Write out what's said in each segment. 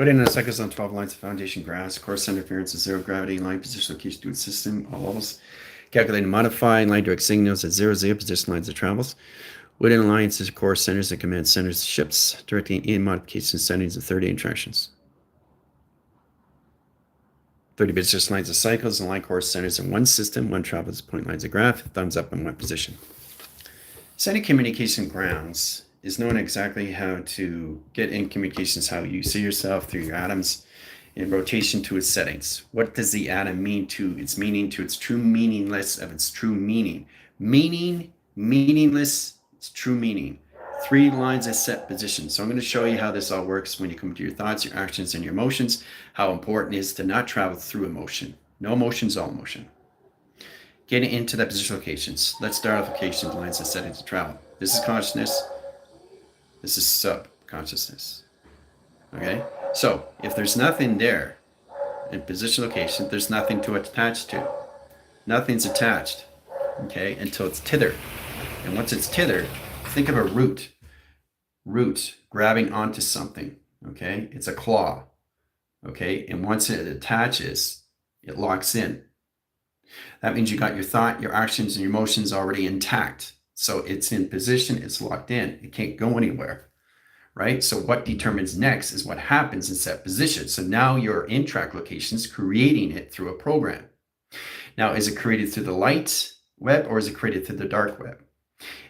Put in the cycles on 12 lines of foundation graphs. Course interference is 0 gravity. Line position location to its system. All levels. Calculate and modify line direct signals at 0, 0 position lines of travels. Within alliances, course centers and command centers ships. Directing in modification settings of 30 interactions. 30 position lines of cycles and line course centers in one system. One travels point lines of graph. Thumbs up in one position. Setting communication grounds is knowing exactly how to get in communications, how you see yourself through your atoms in rotation to its settings. What does the atom mean to its meaning, to its true meaningless of its true meaning? Meaning, meaningless, its true meaning. 3 lines of set position. So I'm going to show you how this all works when you come to your thoughts, your actions, and your emotions, how important it is to not travel through emotion. No emotion is all emotion. Getting into the position locations. Let's start off locations, lines of settings to travel. This is consciousness. This is subconsciousness. Okay? So if there's nothing there in position location, there's nothing to attach to. Nothing's attached, okay, until it's tethered. And once it's tethered, think of a root. Root grabbing onto something, okay? It's a claw, okay? And once it attaches, it locks in. That means you got your thought, your actions, and your emotions already intact. So it's in position, it's locked in. It can't go anywhere, right? So what determines next is what happens in set position. So now you're in track locations, creating it through a program. Now, is it created through the light web or is it created through the dark web?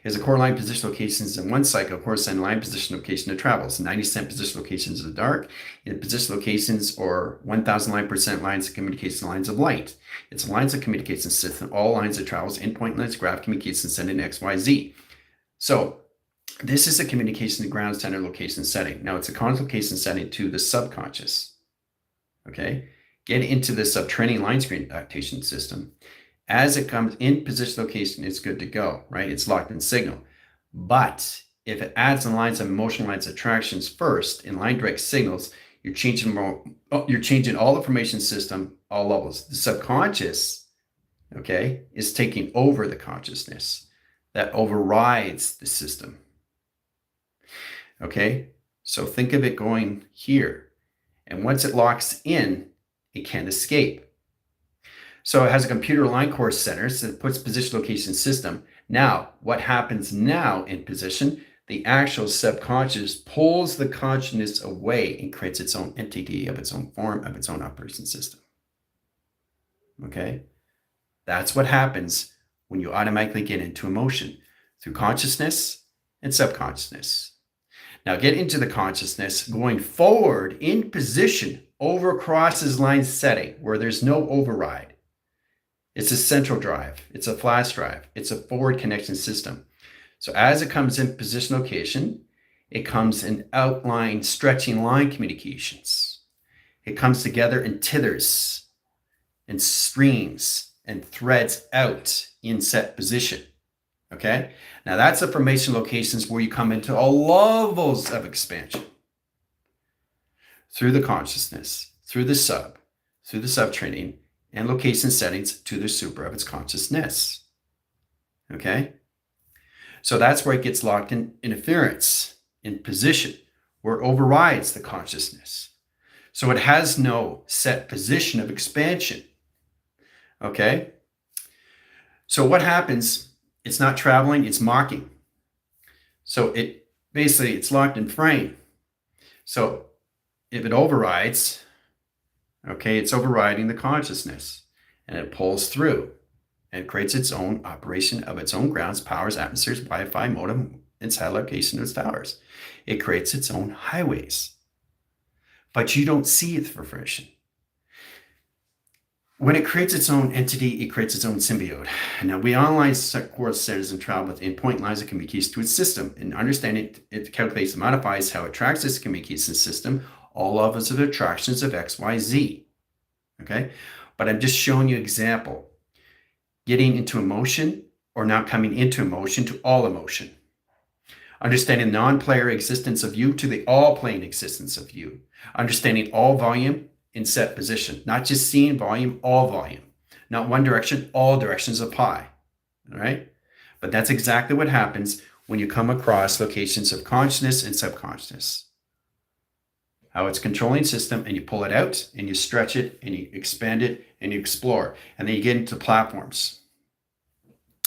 Is a core line position locations in one cycle, course and line position location of travels. 90% position locations of the dark, and position locations or 1,000 line percent lines of communication lines of light. It's lines of communication system, all lines of travels, endpoint lines, graph communication sending X, Y, Z. So this is a communication ground center location setting. Now it's a location setting to the subconscious. Okay, get into the subtraining line screen adaptation system. As it comes in position location, it's good to go, right? It's locked in signal. But if it adds in lines of emotion lines attractions first in line direct signals, you're changing all the information system, all levels. The subconscious, okay, is taking over the consciousness that overrides the system. Okay, so think of it going here. And once it locks in, it can't escape. So it has a computer line course center, so it puts position location system. Now, what happens now in position? The actual subconscious pulls the consciousness away and creates its own entity of its own form, of its own operation system. Okay? That's what happens when you automatically get into emotion through consciousness and subconsciousness. Now get into the consciousness going forward in position over crosses line setting where there's no override. It's a central drive. It's a flash drive. It's a forward connection system. So as it comes in position location, it comes in outline stretching line communications. It comes together in tethers and streams and threads out in set position. Okay? Now that's information locations where you come into all levels of expansion. Through the consciousness, through the subtraining, and location settings to the super of its consciousness. Okay? So that's where it gets locked in interference in position, where it overrides the consciousness. So it has no set position of expansion. Okay? So what happens? It's not traveling, it's mocking. So it's locked in frame. So if it overrides, okay, it's overriding the consciousness and it pulls through and creates its own operation of its own grounds, powers, atmospheres, Wi-Fi, modem, and satellite location of its towers. It creates its own highways, but you don't see it for fruition. When it creates its own entity, it creates its own symbiote. Now, we online course centers and travel with endpoint lines of communication to its system. And understanding it calculates and modifies how it tracks its communication system, all levels of attractions of X, Y, Z. Okay? But I'm just showing you an example. Getting into emotion or not coming into emotion to all emotion. Understanding non-player existence of you to the all-playing existence of you. Understanding all volume in set position, not just seeing volume, all volume, not one direction, all directions of pi, all right? But that's exactly what happens when you come across locations of consciousness and subconsciousness. how it's controlling system, and you pull it out and you stretch it and you expand it and you explore. And then you get into platforms.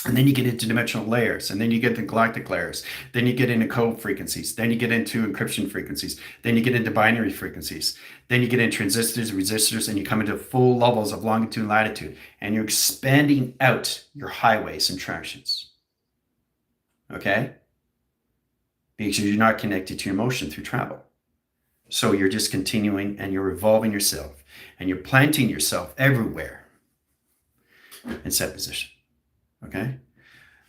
And then you get into dimensional layers, and then you get into galactic layers. Then you get into code frequencies. Then you get into encryption frequencies. Then you get into binary frequencies. Then you get into transistors, resistors, and you come into full levels of longitude and latitude. And you're expanding out your highways and tractions. Okay? Because you're not connected to your motion through travel. So you're just continuing and you're evolving yourself. And you're planting yourself everywhere in set position. Okay,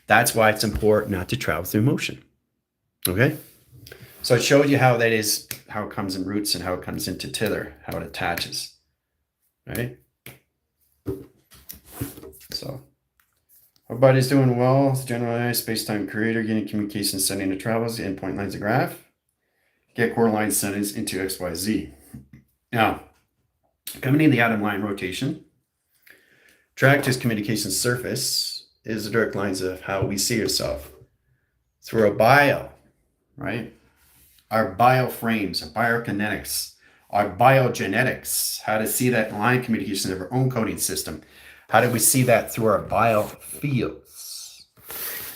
that's why it's important not to travel through motion. Okay, so it showed you how that is, how it comes in roots and how it comes into tether, how it attaches. Right. So, everybody's doing well. It's generalized space-time creator, getting communication setting to travels, endpoint lines of graph, get core line settings into XYZ. Now, coming in the atom line rotation, track to communication surface is the direct lines of how we see ourselves through our bio, right? Our bioframes, our biokinetics, our biogenetics, how to see that line communication of our own coding system. How do we see that through our biofields?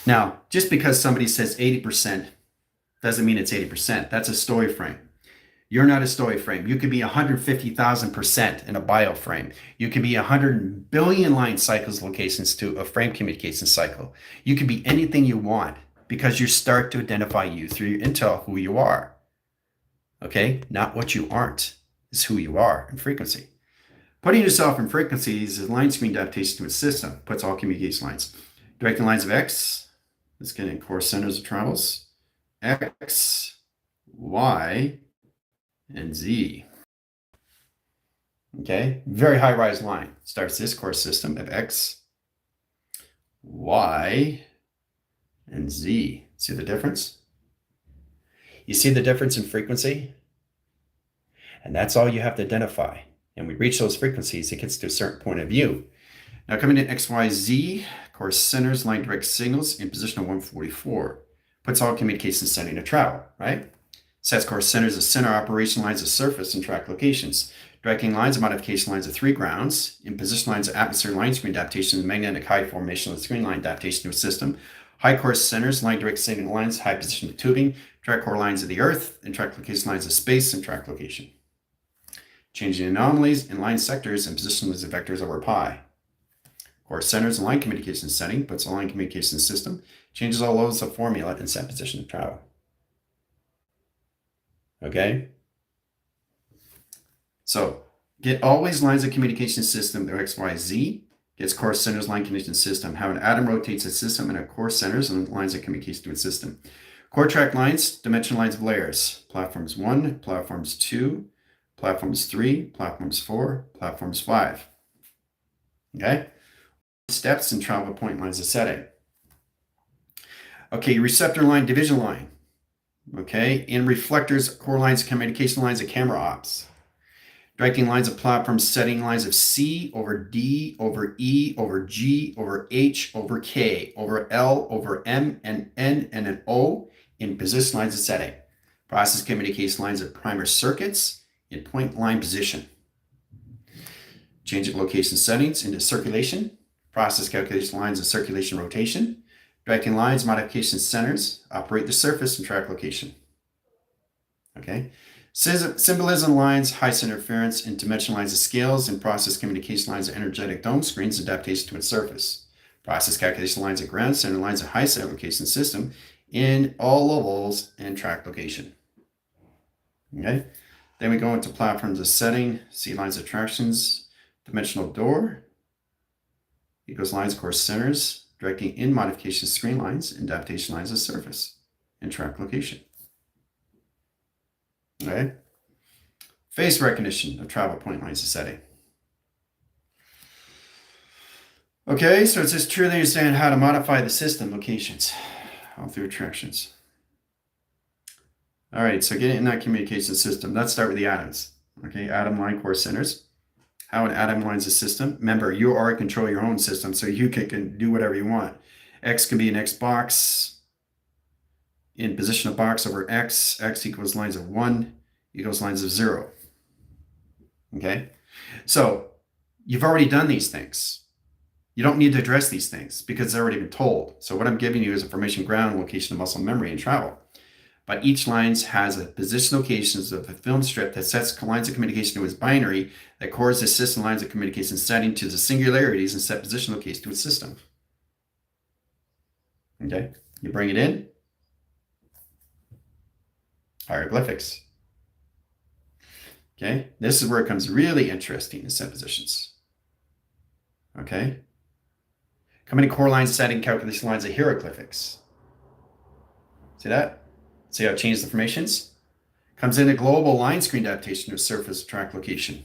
Now, just because somebody says 80% doesn't mean it's 80%. That's a story frame. You're not a story frame. You could be 150,000% in a bioframe. You can be 100 billion line cycles locations to a frame communication cycle. You can be anything you want because you start to identify you through your intel, who you are. Okay? Not what you aren't. It's who you are in frequency. Putting yourself in frequencies is line screen adaptation to a system. Puts all communication lines. Directing lines of X. Let's get in core centers of travels. X, Y, and Z. Okay, very high rise line. Starts this core system of X, Y, and Z. See the difference? You see the difference in frequency? And that's all you have to identify. And we reach those frequencies, it gets to a certain point of view. Now coming in XYZ, core centers, line direct signals in position of 144. Puts all communication setting to travel, right? Sets core centers of center operation lines of surface and track locations. Directing lines of modification lines of 3 grounds. In position lines of atmosphere line screen adaptation, magnetic high formation of the screen line adaptation to a system. High core centers, line direct signal lines, high position of tubing. Track core lines of the earth and track location lines of space and track location. Changing anomalies in line sectors and position lines of vectors over pi. Core centers and line communication setting puts a line communication system. Changes all loads of formula and set position of travel. Okay, so get always lines of communication system through XYZ, gets core centers line communication system, how an atom rotates a system and a core centers and lines of communication to its system. Core track lines, dimension lines of layers, platforms 1, platforms 2, platforms 3, platforms 4, platforms 5. Okay, steps and travel point lines of setting. Okay, receptor line, division line. Okay, in reflectors, core lines, communication lines of camera ops. Directing lines of platforms, setting lines of C over D over E over G over H over K over L over M and N and an O in position lines of setting. Process communication lines of primer circuits in point line position. Changing location settings into circulation. Process calculation lines of circulation rotation. Directing lines, modification centers, operate the surface and track location. Okay. Symbolism lines, high interference, and dimension lines of scales, and process communication lines of energetic dome screens, adaptation to its surface. Process calculation lines of ground center lines of high center location system in all levels and track location. Okay. Then we go into platforms of setting, C lines of attractions, dimensional door, equals lines, core centers, directing in modification screen lines and adaptation lines of surface and track location. Okay. Face recognition of travel point lines of setting. Okay, so it's just truly understand how to modify the system locations all through attractions. All right, so getting in that communication system, let's start with the atoms. Okay, atom line core centers. How an atom lines a system. Remember, you are in control of your own system, so you can do whatever you want. X can be an X box in position of box over X. X equals lines of 1. equals lines of 0. Okay, so you've already done these things. You don't need to address these things because it's already been told. So what I'm giving you is information, ground, location of muscle memory, and travel. But each line has a position locations of a film strip that sets lines of communication to its binary that correlates the system lines of communication setting to the singularities and set position location to its system. Okay, you bring it in. Hieroglyphics. Okay, this is where it becomes really interesting in set positions. Okay, coming to core line setting calculation lines of hieroglyphics. See that? See how it changed the formations? Comes into global line screen adaptation of surface track location.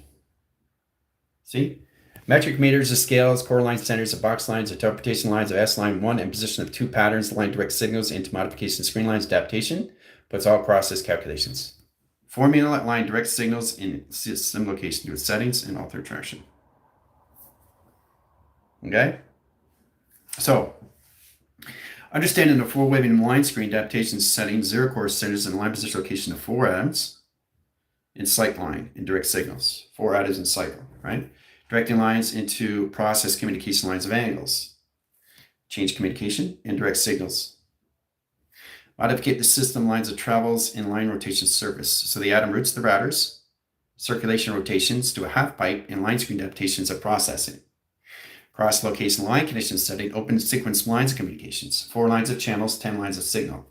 See? Metric meters of scales, core line centers of box lines, interpretation lines of S line 1, and position of 2 patterns, line direct signals into modification screen lines adaptation, puts all process calculations. Formula line direct signals in system location to its settings and alter traction. Okay? So, understanding the 4 waving line screen adaptation settings, 0 core centers, and line position location of 4 atoms in cycle line in direct signals. 4 atoms in cycle, right? Directing lines into process communication lines of angles. Change communication and direct signals. Modificate the system lines of travels in line rotation surface. So the atom routes the routers, circulation rotations to a half pipe, and line screen adaptations of processing. Cross location line condition setting, open sequence lines of communications, 4 lines of channels, 10 lines of signal.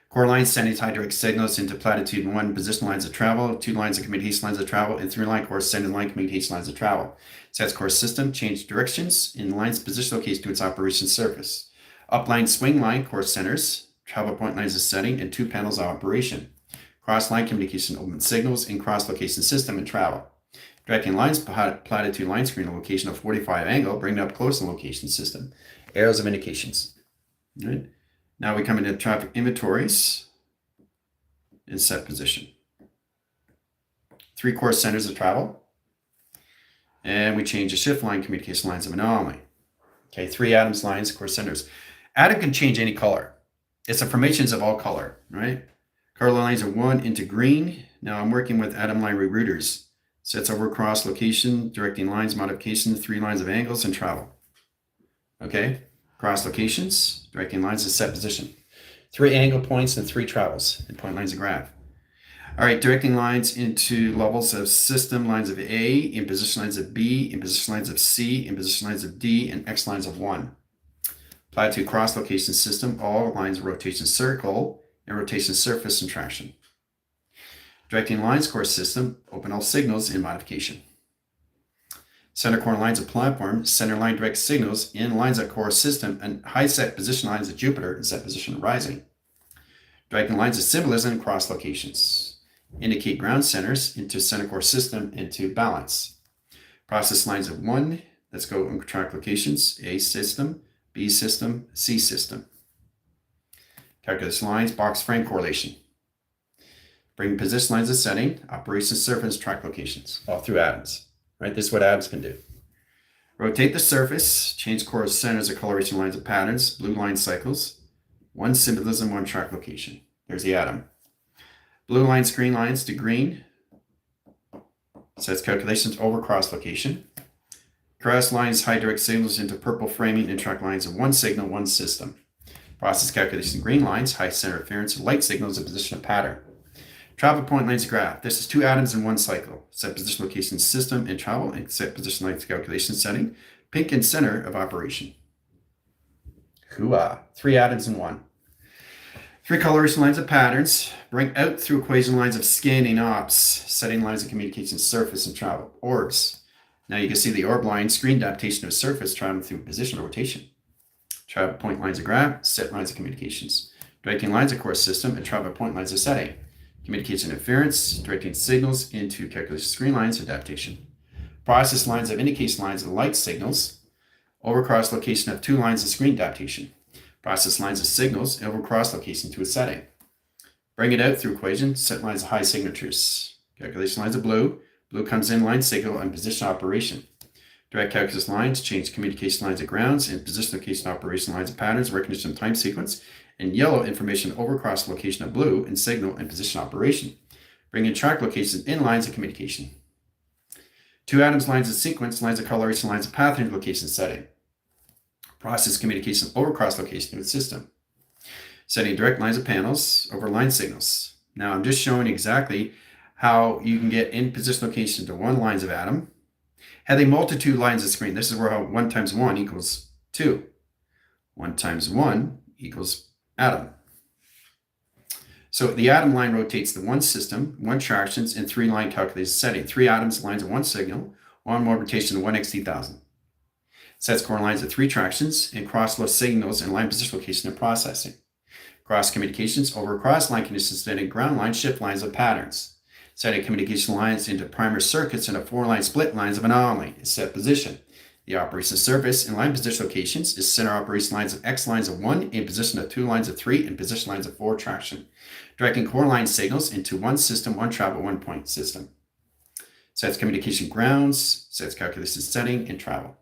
Core lines sending high direct signals into platitude 1 position lines of travel, 2 lines of communication lines of travel, and 3 line core sending line communication lines of travel. Sets core system, change directions in lines position location to its operation surface. Upline swing line core centers, travel point lines of setting, and 2 panels of operation. Cross line communication open signals in cross location system and travel. Directing lines platitude line screen location of 45 angle, bring it up close in location system. Arrows of indications. All right. Now we come into traffic inventories and set position. 3 core centers of travel. And we change the shift line communication lines of anomaly. Okay, 3 atoms lines, core centers. Atom can change any color. It's the formations of all color, right? Color lines are 1 into green. Now I'm working with atom line rerouters. Sets over cross location, directing lines, modification, 3 lines of angles, and travel. Okay, cross locations, directing lines to set position. 3 angle points and 3 travels, and point lines of graph. All right, directing lines into levels of system lines of A, in position lines of B, in position lines of C, in position lines of D, and X lines of 1. Platitude cross location system, all lines of rotation circle, and rotation surface and traction. Directing lines core system, open all signals in modification. Center core lines of platform, center line direct signals in lines of core system, and high set position lines of Jupiter and set position rising. Directing lines of symbolism cross locations. Indicate ground centers into center core system into balance. Process lines of 1, let's go on track locations, A system, B system, C system. Calculus lines, box frame correlation. Bring position lines of setting, operation surface, track locations, all through atoms. Right? This is what atoms can do. Rotate the surface, change core centers of coloration lines of patterns, blue line cycles, 1 symbolism, 1 track location. There's the atom. Blue line screen lines to green. Sets calculations over cross location. Cross lines high direct signals into purple framing and track lines of 1 signal, 1 system. Process calculation green lines, high center interference, light signals, and position of pattern. Travel point lines graph. This is 2 atoms in 1 cycle. Set position location system and travel, and set position lines calculation setting. Pink and center of operation. Hooah. 3 atoms in 1. 3 coloration lines of patterns. Bring out through equation lines of scanning ops. Setting lines of communication surface and travel. Orbs. Now you can see the orb line screen adaptation of surface traveling through position rotation. Travel point lines of graph. Set lines of communications. Directing lines of core system and travel point lines of setting. Communication interference, directing signals into calculation screen lines, adaptation. Process lines of indication lines of light signals, over cross location of 2 lines of screen adaptation. Process lines of signals, over cross location to a setting. Bring it out through equation, set lines of high signatures. Calculation lines of blue, blue comes in line signal and position operation. Direct calculus lines, change communication lines of grounds and position location operation lines of patterns, recognition of time sequence. And yellow information over cross location of blue and signal and position operation. Bring in track locations in lines of communication. 2 atoms, lines of sequence, lines of coloration, lines of path into location setting. Process communication over cross location with system. Setting direct lines of panels over line signals. Now I'm just showing exactly how you can get in position location to 1 lines of atom. Having multitude lines of screen. This is where 1 times 1 equals 2. 1 times 1 equals atom. So the atom line rotates the 1 system, 1 tractions, and 3 line calculated setting. 3 atoms, lines of 1 signal, 1 more rotation, 1 xt1000. Sets core lines of 3 tractions and cross load signals and line position location and processing. Cross communications over cross line conditions setting ground line shift lines of patterns. Setting communication lines into primer circuits and a 4-line split lines of anomaly is set position. The operation surface and line position locations is center operation lines of X lines of 1 in position of 2 lines of 3 and position lines of 4 traction. Directing core line signals into 1 system, 1 travel, 1 point system. Sets communication grounds, sets calculation setting, and travel.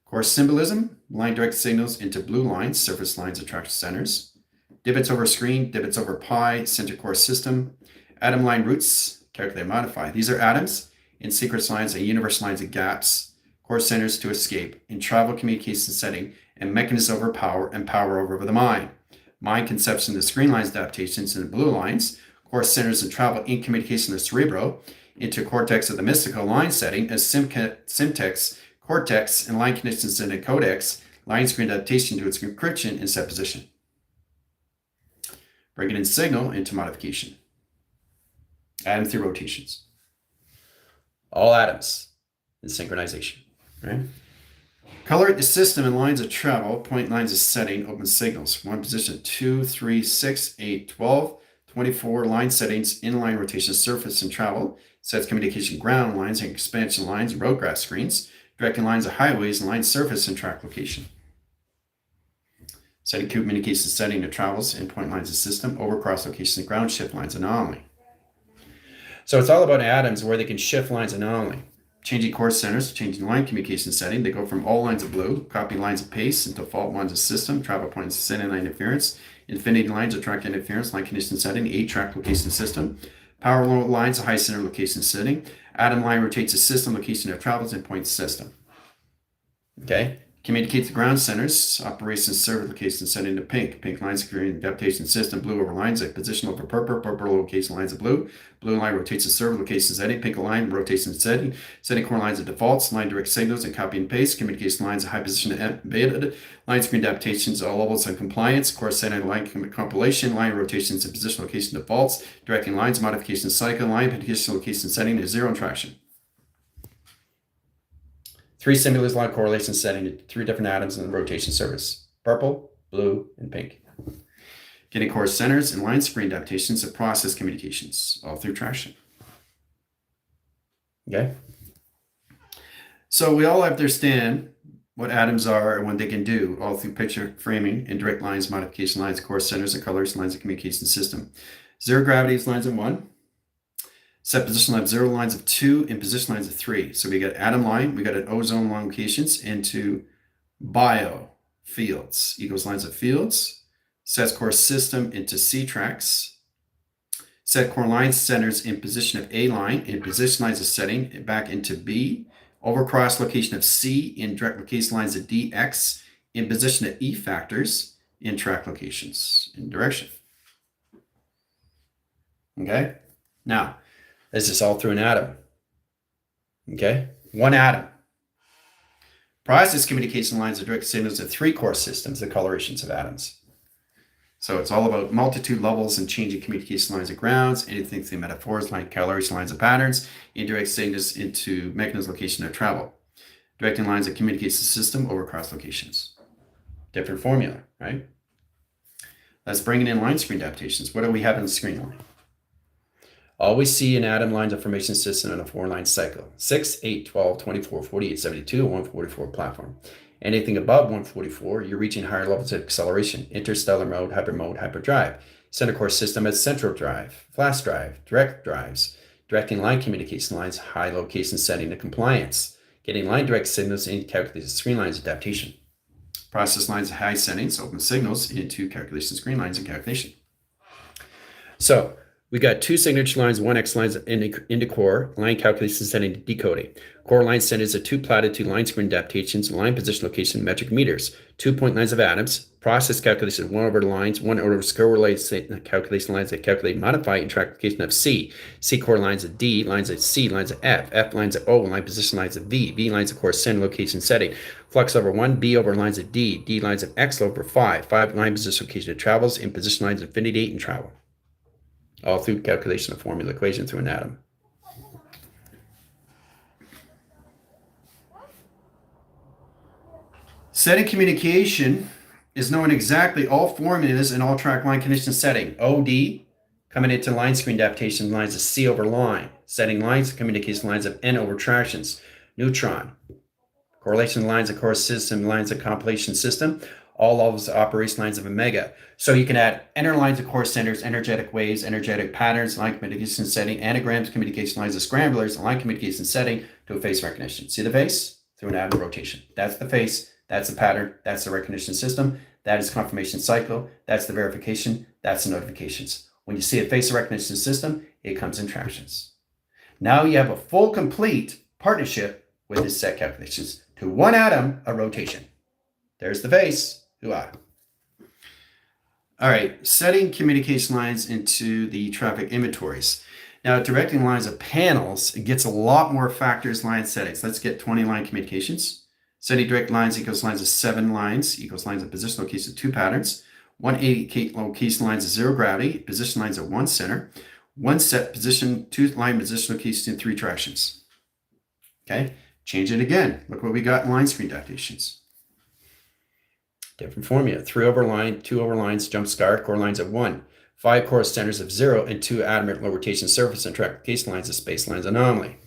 Core symbolism, line direct signals into blue lines, surface lines of traction centers. Divots over screen, divots over pi, center core system. Atom line roots, calculate, modify. These are atoms in sequence lines and universe lines of gaps, core centers to escape, in travel communication setting, and mechanism over power and power over the mind. Mind conception of the screen lines adaptations in the blue lines, core centers and travel in communication of cerebro, into cortex of the mystical line setting as syntax, cortex, and line conditions in the codex, line screen adaptation to its encryption and set position. Bringing in signal into modification. Atom through rotations. All atoms in synchronization, right? Color the system and lines of travel, point lines of setting, open signals. 1 position, 2, 3, 6, 8, 12, 24 line settings, inline rotation, surface and travel. Sets communication ground lines and expansion lines, road grass screens. Directing lines of highways, line surface and track location. Setting communication setting to travels and point lines of system, over cross location and ground shift lines anomaly. So it's all about atoms where they can shift lines anomaly. Changing core centers, changing line communication setting. They go from all lines of blue, copy lines of pace, and default ones of system, travel points of setting line interference, infinity lines of track interference, line condition setting, 8 track location system, power lines of high center location setting, atom line rotates the system location of travels and point system. Okay. Communicate the ground centers, operations server location setting to pink. Pink lines creating adaptation system, blue over lines at position over purple, purple location lines of blue. Blue line rotates the server location setting, pink line rotation setting, setting core lines of defaults, line direct signals and copy and paste, communication lines of high position embedded, line screen adaptations, all levels of compliance, core setting line compilation, line rotations and position location defaults, directing lines, modification cycle, line position location setting is 0 traction. 3 stimulus line correlation setting to 3 different atoms in the rotation surface, purple, blue, and pink. Getting core centers and line screen adaptations of process communications, all through traction. Okay? So we all understand what atoms are and what they can do, all through picture framing and direct lines, modification lines, core centers and colors, lines of communication system. 0 gravity is lines of 1. Set position line of 0, lines of 2, and position lines of 3. So we got atom line, we got an ozone line locations into bio fields, equals lines of fields. Sets core system into C tracks. Set core line centers in position of A line, and position lines of setting back into B. Over cross location of C in direct location lines of DX, in position of E factors in track locations in direction. Okay? Now, this is all through an atom. Okay? 1 atom. Process communication lines are direct signals to 3 core systems, the colorations of atoms. So it's all about multitude levels and changing communication lines of grounds, anything through metaphors like coloration lines of patterns, indirect signals into mechanism location of travel. Directing lines of communication system over cross locations. Different formula, right? Let's bring in line screen adaptations. What do we have in the screen line? Always see an atom lines of formation system in a 4-line cycle. 6, 8, 12, 24, 48, 72, 144 platform. Anything above 144, you're reaching higher levels of acceleration. Interstellar mode, hyperdrive. Center core system as central drive, flash drive, direct drives. Directing line communication lines, high location setting to compliance. Getting line direct signals into calculated screen lines adaptation. Process lines high settings, open signals into calculation screen lines and calculation. So, We got 2 signature lines, 1 X lines into core, line calculation setting to decoding. Core line centers are 2 plotted 2 line screen adaptations, line position location, metric meters, 2 point lines of atoms, process calculation, 1 over the lines, 1 over square related calculation lines that calculate, modify, and track location of C core lines of D, lines of C, lines of F lines of O, line position lines of V lines of core center location setting, flux over 1, B over lines of D lines of X over 5 line position location of travels, and position lines of infinity and travel. All through calculation of formula equation through an atom. Setting communication is knowing exactly all formulas in all track line condition setting. OD, coming into line screen adaptation lines of C over line, setting lines communication lines of N over tractions, neutron, correlation lines of core system, lines of compilation system, all levels of operation lines of omega. So you can add inner lines of core centers, energetic waves, energetic patterns, line communication setting, anagrams, communication lines of scramblers, line communication setting to a face recognition. See the face? Through an atom rotation. That's the face, that's the pattern, that's the recognition system, that is confirmation cycle, that's the verification, that's the notifications. When you see a face recognition system, it comes in tractions. Now you have a full, complete partnership with this set calculations to 1 atom a rotation. There's the face. Hoo-ah. All right, setting communication lines into the traffic inventories. Now, directing lines of panels, it gets a lot more factors, line settings. Let's get 20 line communications. Setting direct lines equals lines of 7 lines, equals lines of position location of 2 patterns. 1 location lines of 0 gravity, position lines of 1 center. 1 set position, 2 line position locations, and 3 tractions. Okay, change it again. Look what we got in line screen adaptations. Different formula. 3 over line, 2 over lines, jump scar, core lines of 1. 5 core centers of 0, and 2 atom at low rotation surface and track location lines of space lines anomaly.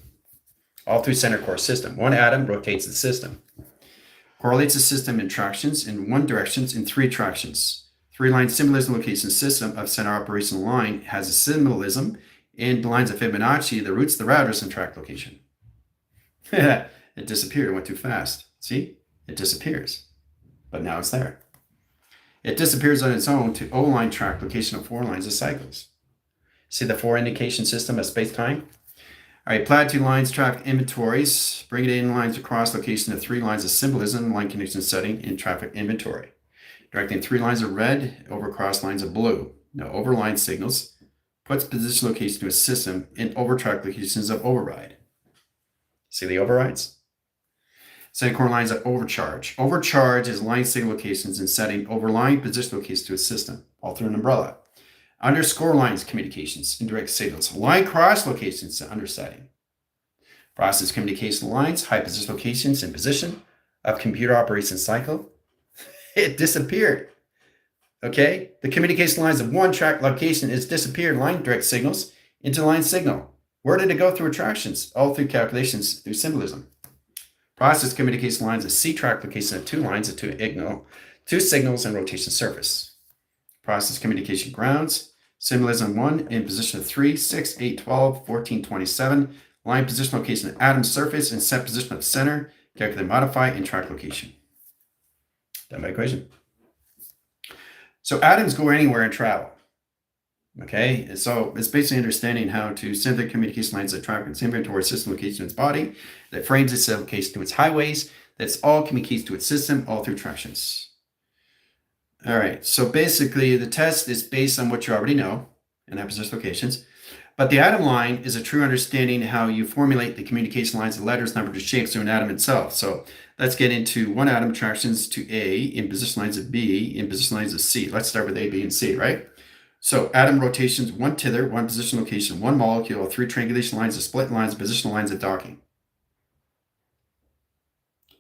All through center core system. 1 atom rotates the system. Correlates the system in tractions in 1 direction in 3 tractions. 3 line symbolism location system of center operational line has a symbolism in the lines of Fibonacci, the roots, the routers, and track location. It disappeared. It went too fast. See? It disappears. But now it's there. It disappears on its own to O-line track location of 4 lines of cycles. See the 4 indication system of space-time? All right, platitude lines, traffic inventories. Bring it in lines across location of 3 lines of symbolism, line condition setting, in traffic inventory. Directing 3 lines of red over cross lines of blue. Now overline signals. Puts position location to a system in overtrack locations of override. See the overrides? Setting core lines of overcharge. Overcharge is line signal locations and setting overlying position locations to a system, all through an umbrella. Underscore lines communications, indirect signals. Line cross locations to undersetting. Process communication lines, high position locations and position of computer operation cycle. It disappeared. Okay? The communication lines of 1 track location is disappeared, line direct signals into line signal. Where did it go through attractions? All through calculations through symbolism. Process communication lines of C track location of 2 lines of 2 signals and rotation surface. Process communication grounds, symbolism 1 in position of 3, 6, 8, 12, 14, 27, line position location of atom surface and set position of center, calculate, modify, and track location. Done by equation. So atoms go anywhere and travel. Okay, so it's basically understanding how to send the communication lines that track its inventory system location in its body, that frames its location to its highways, that's all communicates to its system, all through tractions. All right, so basically the test is based on what you already know in that position locations, but the atom line is a true understanding how you formulate the communication lines of letters, numbers, or shapes to an atom itself. So let's get into 1 atom attractions to A in position lines of B in position lines of C. Let's start with A, B, and C, right? So atom rotations, 1 tether, 1 position location, 1 molecule, 3 triangulation lines of split lines, positional lines of docking.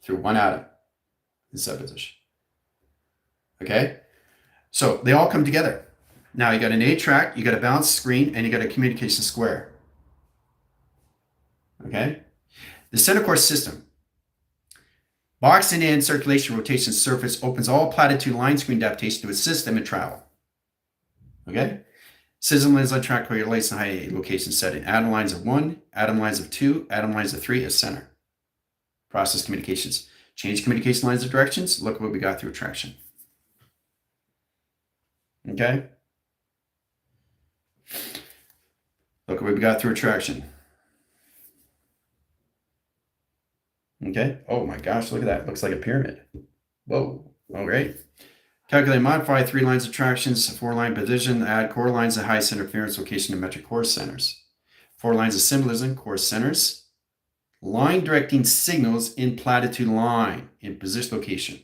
Through 1 atom in subposition. Okay? So they all come together. Now you got an A track, you got a balanced screen, and you got a communication square. Okay? The center core system. Boxing in circulation rotation surface opens all platitude line screen adaptation to a system and travel. Okay? System lines on track relates and high location setting. Atom lines of 1, atom lines of 2, atom lines of 3 as center. Process communications. Change communication lines of directions. Look what we got through attraction. Okay? we've got through attraction. Okay. Oh my gosh, look at that. Looks like a pyramid. Whoa. Oh, great. Calculate and modify 3 lines of attractions, 4 line position, add core lines of highest interference location to metric core centers. 4 lines of symbolism, core centers. Line directing signals in platitude line in position location.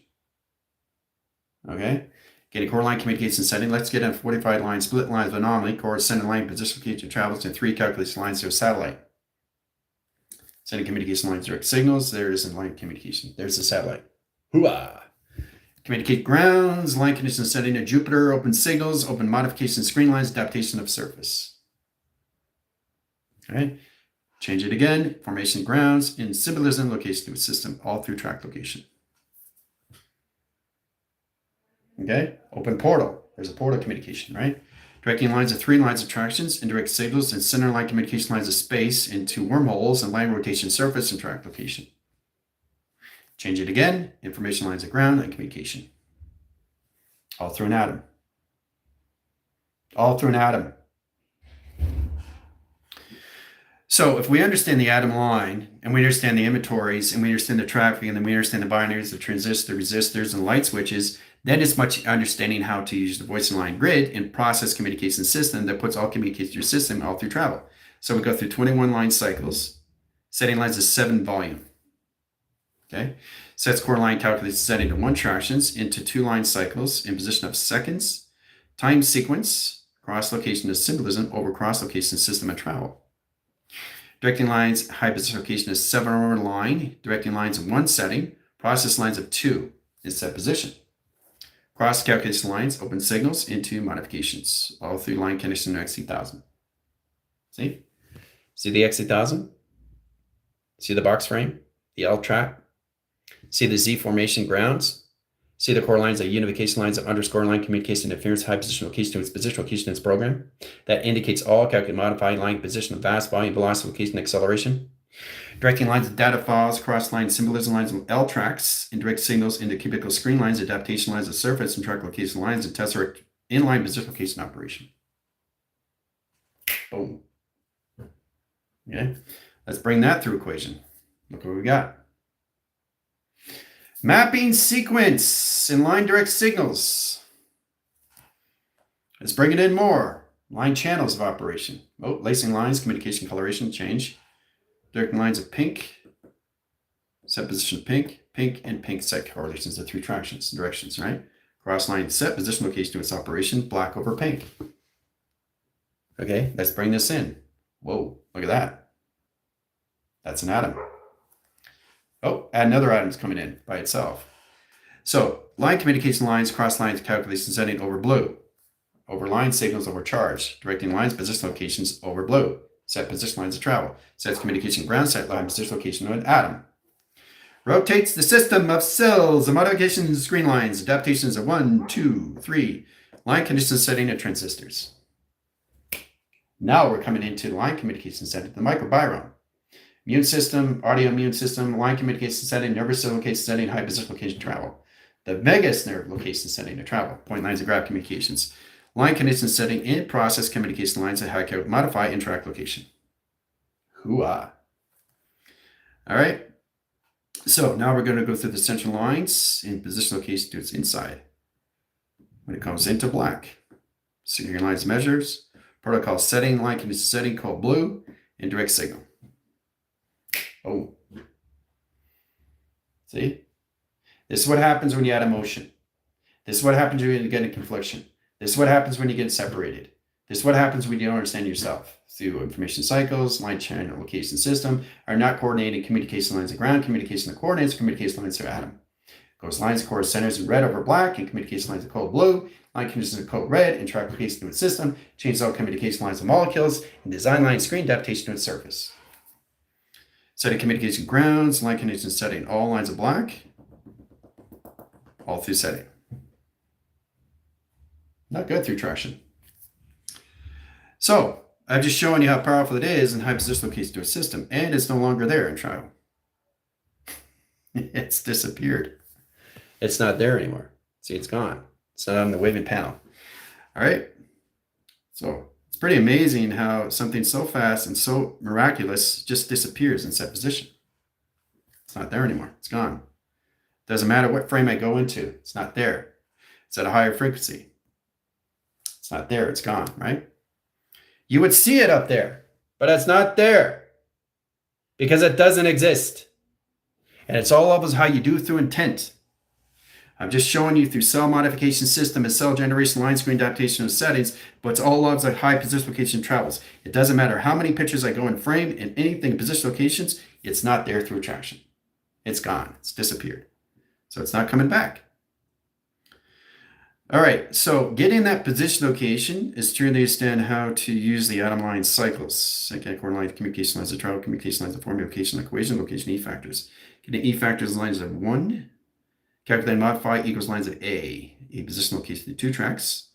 Okay. Getting core line communication setting. Let's get a 45 line split lines of anomaly. Core center line position location travels to 3 calculation lines to a satellite. Sending communication lines direct signals. There is a line communication. There's the satellite. Hooah! Communicate grounds, line condition setting to Jupiter, open signals, open modification screen lines, adaptation of surface. Okay. Change it again. Formation grounds in symbolism, location to a system, all through track location. Okay. Open portal. There's a portal communication, right? Directing lines of 3 lines of attractions, indirect signals, and center line communication lines of space into wormholes and line rotation surface and track location. Change it again. Information lines of ground and communication. All through an atom. All through an atom. So if we understand the atom line, and we understand the inventories, and we understand the traffic, and then we understand the binaries, the transistors, the resistors, and the light switches, then it's much understanding how to use the voice and line grid and process communication system that puts all communication through system all through travel. So we go through 21 line cycles, setting lines of 7 volume. Okay. Sets core line calculates setting to 1 tractions into 2 line cycles in position of seconds, time sequence, cross location of symbolism over cross location system and travel. Directing lines, high position location is 7 over line, directing lines of 1 setting, process lines of 2 in set position. Cross calculation lines, open signals into modifications, all through line condition to XC1000. See? See the XC1000? See the box frame? The L track? See the Z formation grounds? See the core lines of unification lines of underscore line communication interference, high position location to its position location in its program. That indicates all calculate modified line position of vast volume, velocity, location, acceleration. Directing lines of data files, cross line symbolism lines of L tracks, indirect signals into cubical screen lines, adaptation lines of surface and track location lines, and tesseract inline position location operation. Boom. Okay, let's bring that through equation. Look what we got. Mapping sequence and line direct signals. Let's bring it in more. Line channels of operation. Oh, lacing lines, communication coloration, change. Directing lines of pink, set position pink, pink, and pink set correlations of 3 tractions, directions, right? Cross line set position location to its operation, black over pink. Okay, let's bring this in. Whoa, look at that. That's an atom. Oh, add another atom's coming in by itself. So line communication lines, cross lines calculation setting over blue. Over line signals over charge. Directing lines, position locations over blue. Set position lines of travel. Sets communication ground set line position location of an atom. Rotates the system of cells, the modifications, screen lines, adaptations of 1, 2, 3. Line condition setting of transistors. Now we're coming into the line communication setting, the microbiome. Immune system, audio immune system, line communication setting, nervous system location setting, high position location travel. The vagus nerve location setting to travel. Point lines of graph communications. Line condition setting in process communication lines at high code modify in track location. Hooah. All right. So now we're going to go through the central lines in position location to its inside. When it comes into black, signal lines measures, protocol setting, line condition setting called blue, and direct signal. Oh. See? This is what happens when you add emotion. This is what happens when you get a confliction. This is what happens when you get separated. This is what happens when you don't understand yourself. Through information cycles, line channel location system are not coordinated communication lines of ground, communication of coordinates, communication lines of atom. Goes lines of core centers in red over black, and communication lines of code blue, line conditions of code red, and track location to its system, changes all communication lines of molecules, and design line screen adaptation to its surface. Setting communication grounds, line conditions setting all lines of black, all through setting. Not good through traction. So I've just shown you how powerful it is in high position location to a system, and it's no longer there in trial. It's disappeared. It's not there anymore. See, it's gone. It's not on the waving panel. All right. So It's pretty amazing how something so fast and so miraculous just disappears in set position. It's not there anymore. It's gone. Doesn't matter what frame I go into. It's not there. It's at a higher frequency. It's not there. It's gone, right? You would see it up there, but it's not there because it doesn't exist. And it's all levels how you do through intent. I'm just showing you through cell modification system and cell generation line screen adaptation of settings, but it's all levels at high position location travels. It doesn't matter how many pictures I go in frame and anything in position locations, it's not there through attraction. It's gone. It's disappeared. So it's not coming back. All right, so getting that position location is to understand how to use the atom line cycles. Second coordinate line, communication lines of travel, communication lines of formula, location, equation, location, E factors. Getting E factors lines of 1. Calculate and modify equals lines of A position location of 2 tracks,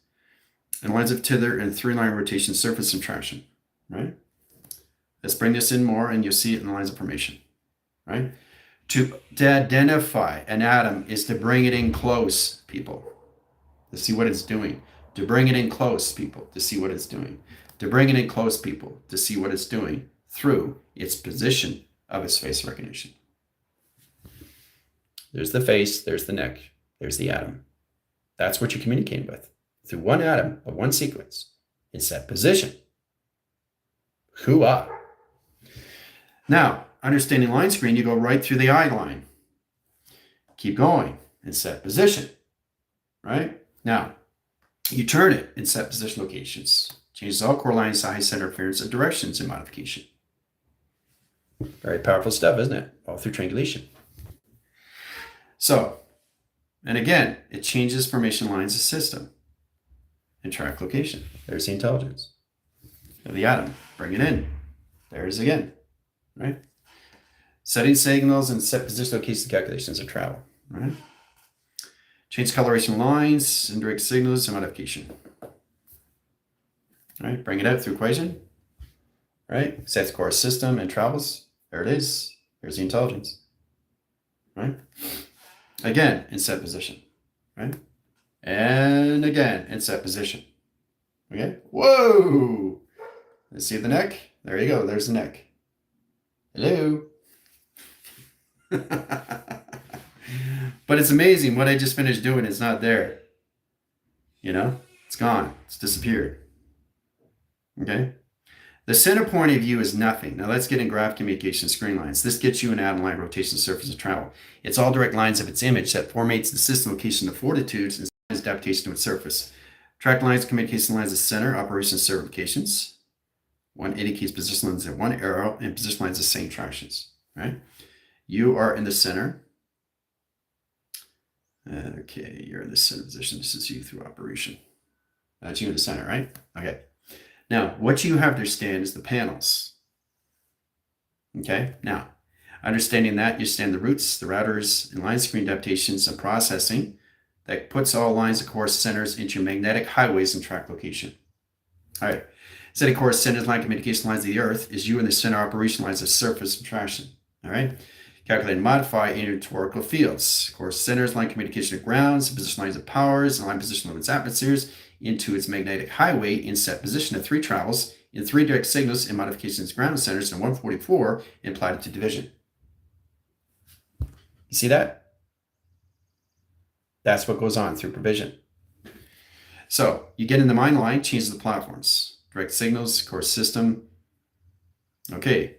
and lines of tether and 3-line rotation surface and traction, right? Let's bring this in more and you'll see it in the lines of formation, right? To identify an atom is to bring it in close, people, to see what it's doing. To bring it in close, people, to see what it's doing. To bring it in close, people, to see what it's doing through its position of its face recognition. There's the face, there's the neck, there's the atom. That's what you're communicating with through one atom of one sequence in set position. Hoo-ah. Now, understanding line screen, you go right through the eye line. Keep going in set position, right? Now, you turn it in set position locations. Changes all core line size, center appearance, and directions in modification. Very powerful stuff, isn't it? All through triangulation. So, and again, it changes formation lines of system and track location. There's the intelligence of the atom. Bring it in. There's again, right? Setting signals and set position location calculations of travel, right? Change coloration lines, indirect signals, and modification. Right? Bring it out through equation, right? Sets core system and travels. There it is. There's the intelligence, right? Again, in set position, right? And again, in set position. Okay? Whoa! Let's see the neck. There you go. There's the neck. Hello. But it's amazing what I just finished doing is not there. You know? It's gone. It's disappeared. Okay? The center point of view is nothing. Now let's get in graph communication screen lines. This gets you an atom line rotation surface of travel. It's all direct lines of its image that formates the system location of fortitudes and adaptation to its surface. Track lines, communication lines of center, operation certifications. One indicates position lines at one arrow and position lines of same tractions. Right? You are in the center. Okay, you're in the center position. This is you through operation. That's you in the center, right? Okay. Now, what you have to understand is the panels. Okay, now, understanding that, you understand the routes, the routers, and line screen adaptations and processing that puts all lines of course centers into magnetic highways and track location. All right, setting course centers, line communication lines of the Earth is you in the center operation lines of surface and traction. All right, calculate and modify torical fields. Course centers, line communication of grounds, position lines of powers, and line position of its atmospheres into its magnetic highway in set position of 3 travels in 3 direct signals and modifications ground centers and 144 implied to division. You see that? That's what goes on through provision. So you get in the mind line, changes the platforms, direct signals, course system. Okay.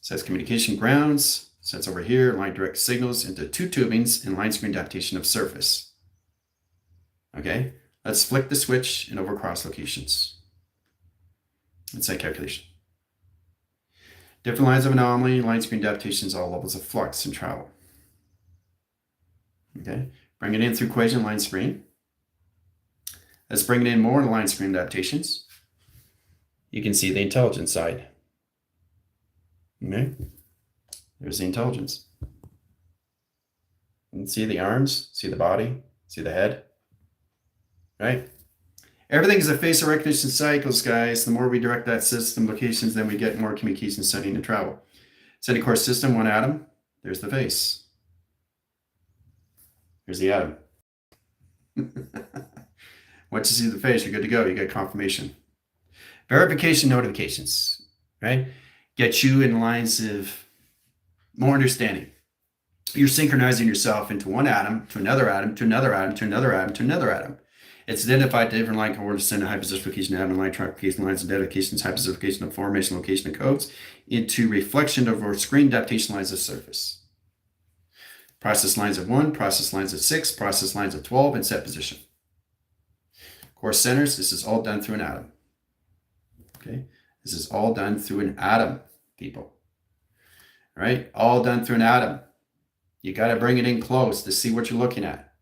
Sets communication grounds, sets over here, line direct signals into 2 tubings and line screen adaptation of surface. Okay, let's flick the switch and over cross locations. Let's say calculation. Different lines of anomaly, line screen adaptations, all levels of flux and travel. Okay, bring it in through equation, line screen. Let's bring it in more in line screen adaptations. You can see the intelligence side. Okay, there's the intelligence. You can see the arms, see the body, see the head. Right? Everything is a face of recognition cycles, guys. The more we direct that system locations, then we get more communication setting and travel. Setting course system, 1 atom. There's the face. Here's the atom. Once you see the face, you're good to go. You get confirmation. Verification notifications, right? Get you in lines of more understanding. You're synchronizing yourself into one atom, to another atom, to another atom, to another atom, to another atom. It's identified different line coordinates, send a high position location, atom, line track location, lines, identifications, high position location of formation, location of codes into reflection of our screen adaptation lines of surface. Process lines of 1, process lines of 6, process lines of 12, and set position. Course centers, this is all done through an atom. Okay, this is all done through an atom, people. All right, all done through an atom. You got to bring it in close to see what you're looking at.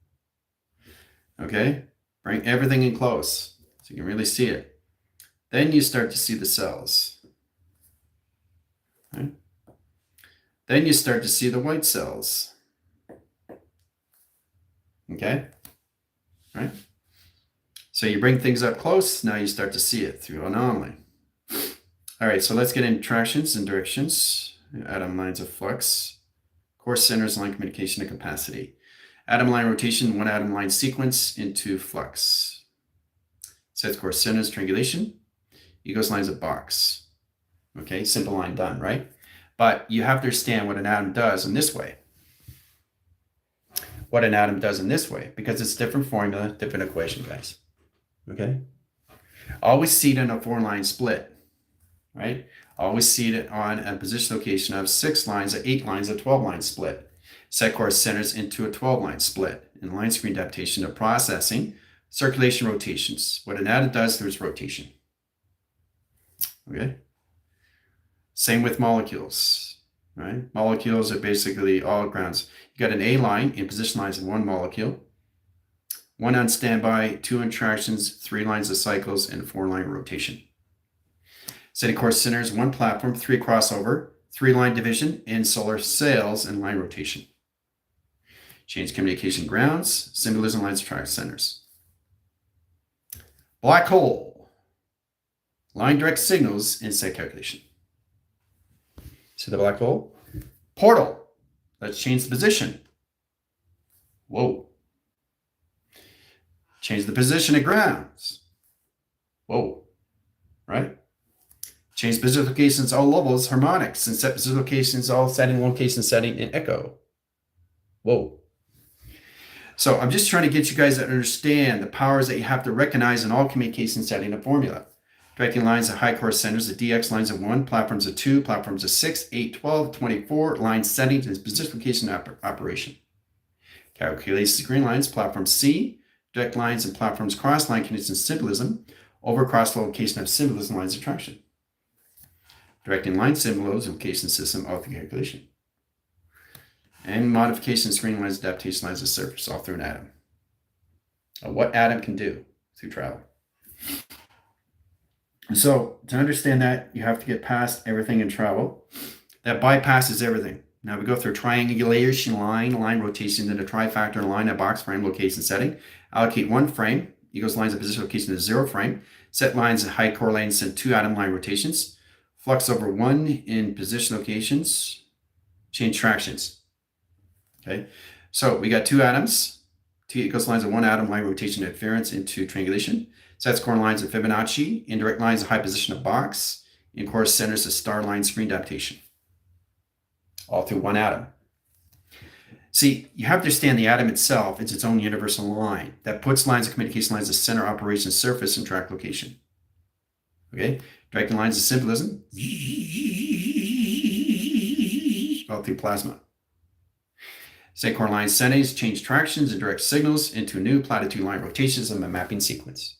Okay, bring everything in close so you can really see it. Then you start to see the cells. Right? Then you start to see the white cells. Okay, right? So you bring things up close, now you start to see it through anomaly. All right, so let's get into tractions and directions. Atom lines of flux. Course centers, line communication, and capacity. Atom line rotation, one atom line sequence into flux. Sets course centers, triangulation. Equals lines of box. Okay, simple line done, right? But you have to understand what an atom does in this way. What an atom does in this way, because it's different formula, different equation, guys. Okay? Always see it in a 4-line split, right? Always see it on a position location of 6 lines, 8 lines, a 12-line split. Set course centers into a 12-line split. In line screen adaptation of processing, circulation rotations. What an atom does, there's rotation. Okay? Same with molecules, right? Molecules are basically all grounds. You got an A line in position lines of 1 molecule, 1 on standby, 2 interactions, 3 lines of cycles, and 4-line rotation. Setting course centers, 1 platform, 3 crossover, 3 line division, and solar sails and line rotation. Change communication grounds, symbolism lines of track centers. Black hole, line direct signals, and set calculation. See the black hole? Portal, let's change the position. Whoa. Change the position of grounds. Whoa, right? Change position locations, all levels, harmonics, and set position locations, all setting, location, setting, and echo. Whoa. So I'm just trying to get you guys to understand the powers that you have to recognize in all communication setting and formula. Directing lines of high course centers, the DX lines of 1, platforms of 2, platforms of 6, 8, 12, 24, line settings, and position location operation. Calculations of green lines, platform C, direct lines and platforms cross, line conditions symbolism, over cross location of symbolism lines of traction. Directing line symbolism, location system, all through calculation. And modification screen lines, adaptation lines of surface, all through an atom. What atom can do through travel. So to understand that, you have to get past everything in travel. That bypasses everything. Now we go through triangulation, line rotation, then a trifactor line, a box frame, location setting. Allocate 1 frame, equals lines of position location to 0 frame. Set lines at high correlations and 2 atom line rotations. Flux over 1 in position locations. Change tractions. Okay, so we got 2 atoms. T equals lines of 1 atom line rotation interference into triangulation. Sets core lines of Fibonacci, indirect lines of high position of box, in course centers of star line screen adaptation. All through 1 atom. See, you have to understand the atom itself, it's its own universal line that puts lines of communication lines of center, operation, surface, and track location. Okay, directing lines of symbolism, all through plasma. Set core line settings, change tractions and direct signals into new platitude line rotations of a mapping sequence.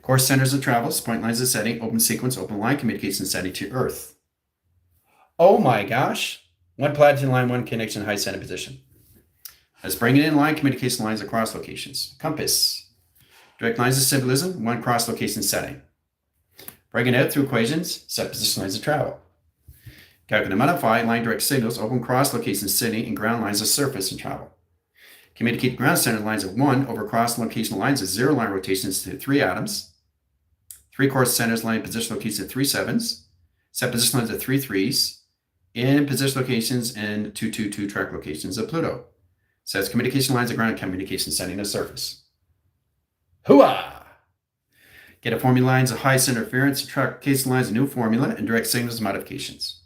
Course centers of travels, point lines of setting, open sequence, open line communication setting to Earth. Oh my gosh. 1 platitude line, 1 connection, high center position. Let's bring it in line communication lines across locations. Compass. Direct lines of symbolism, 1 cross location setting. Bring it out through equations, set position lines of travel. Calculate and modify line direct signals, open cross location setting, and ground lines of surface and travel. Communicate ground center lines of 1 over cross location lines of 0 line rotations to 3 atoms. 3 course centers line position locations at 3 7s. Set position lines at 3 3s. In position locations and 2 2 2 track locations of Pluto. Sets communication lines of ground and communication setting of surface. Hooah! Get a formula lines of highest interference, subtract case lines, a new formula, and direct signals modifications.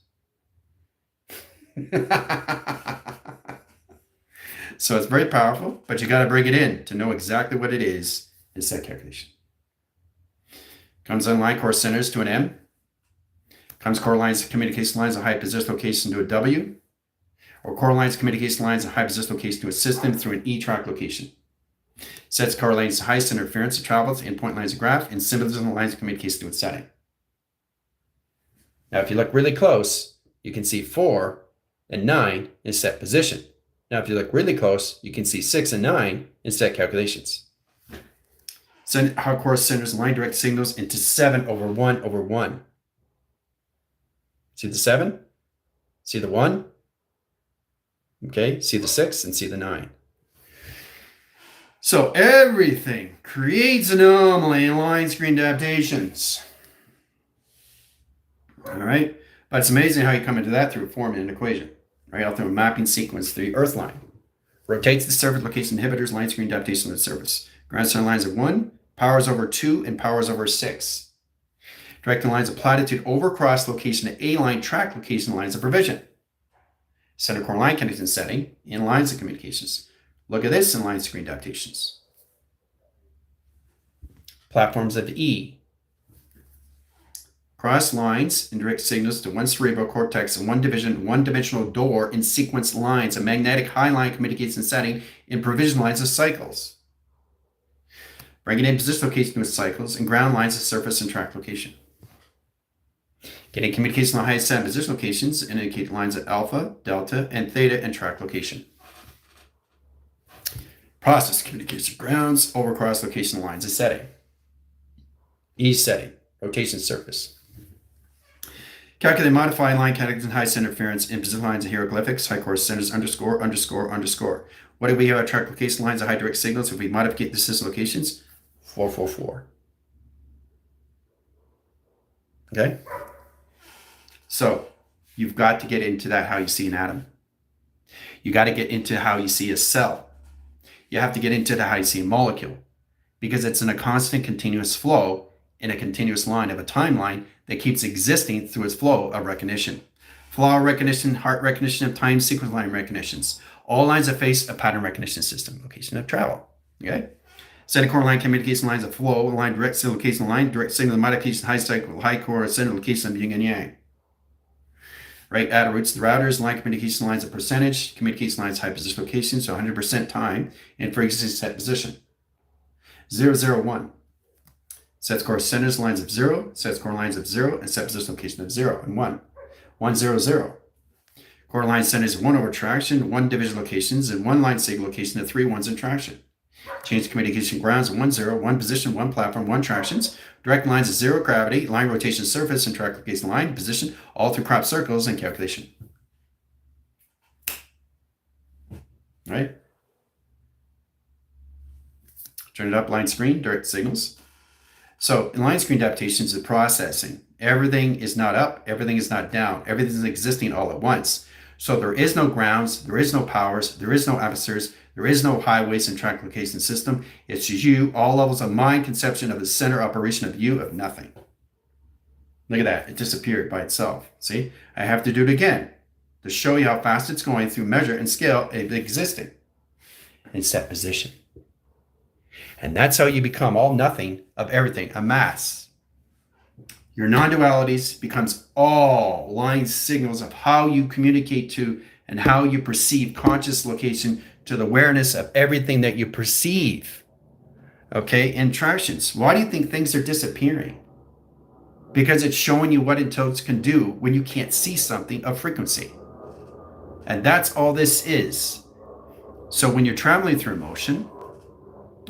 So it's very powerful, but you got to bring it in to know exactly what it is in set calculation. Comes on line core centers to an M. Comes core lines, communication lines of high position location to a W. Or core lines, communication lines of high position location to a system through an E track location. Sets core lines to highest interference of travels in point lines of graph and symbolism lines of communication to its setting. Now, if you look really close, you can see 4 and 9 in set position. Now, if you look really close, you can see 6 and 9 in set calculations. Send how core centers line direct signals into 7 over 1 over 1. See the 7? See the 1? Okay, see the 6 and see the 9. So everything creates anomaly in line screen adaptations. All right, but it's amazing how you come into that through a formula and equation. Right, out through a mapping sequence through the Earth line. Rotates the surface location inhibitors, line screen adaptation of the surface. Ground center lines of 1, powers over 2, and powers over 6. Directing lines of platitude over cross location to A line track location lines of provision. Center core line connection setting in lines of communications. Look at this in line screen adaptations. Platforms of E. Cross lines and direct signals to one cerebral cortex and one dimensional door in sequence lines. A magnetic high line communication setting in provision lines of cycles. Bringing in position location with cycles and ground lines of surface and track location. Getting communication on highest set position locations and indicate lines of alpha, delta, and theta and track location. Process communication grounds over cross location lines of setting. E setting, rotation surface. Calculate modify line connections and highest interference in position lines of hieroglyphics, high core centers, underscore, underscore, underscore. What do we have at track location lines of high direct signals if we modify the system locations? 444. Okay? So you've got to get into that how you see an atom. You got to get into how you see a cell. You have to get into how you see a molecule because it's in a constant continuous flow in a continuous line of a timeline that keeps existing through its flow of recognition. Flow recognition, heart recognition of time sequence line recognitions. All lines of face a pattern recognition system, location of travel. Okay? Center core line communication lines of flow, line direct signal location line, direct signal modification, high cycle, high core, center location of yin and yang. Right, add routes to the routers, line communication lines of percentage, communication lines high position location, so 100% time, and frequency set position. 001. Sets core centers lines of 0, sets core lines of 0, and set position location of 0 and 1. 100. Core line centers 1 over traction, 1 division locations, and 1 line signal location of 3 ones in traction. Change communication grounds of 1 0, 1 position, 1 platform, 1 tractions. Direct lines of 0 gravity, line rotation surface, and track location line, position, all through crop circles and calculation. Right? Turn it up, line screen, direct signals. So in line screen adaptations is processing. Everything is not up, everything is not down, everything is existing all at once. So there is no grounds, there is no powers, there is no atmospheres, there is no highways and track location system. It's just you, all levels of mind conception of the center operation of you of nothing. Look at that, it disappeared by itself. See, I have to do it again to show you how fast it's going through measure and scale of existing in set position. And that's how you become all nothing of everything, a mass. Your non-dualities becomes all line signals of how you communicate to and how you perceive conscious location to the awareness of everything that you perceive. Okay, interactions. Why do you think things are disappearing? Because it's showing you what intelligence can do when you can't see something of frequency. And that's all this is. So when you're traveling through motion,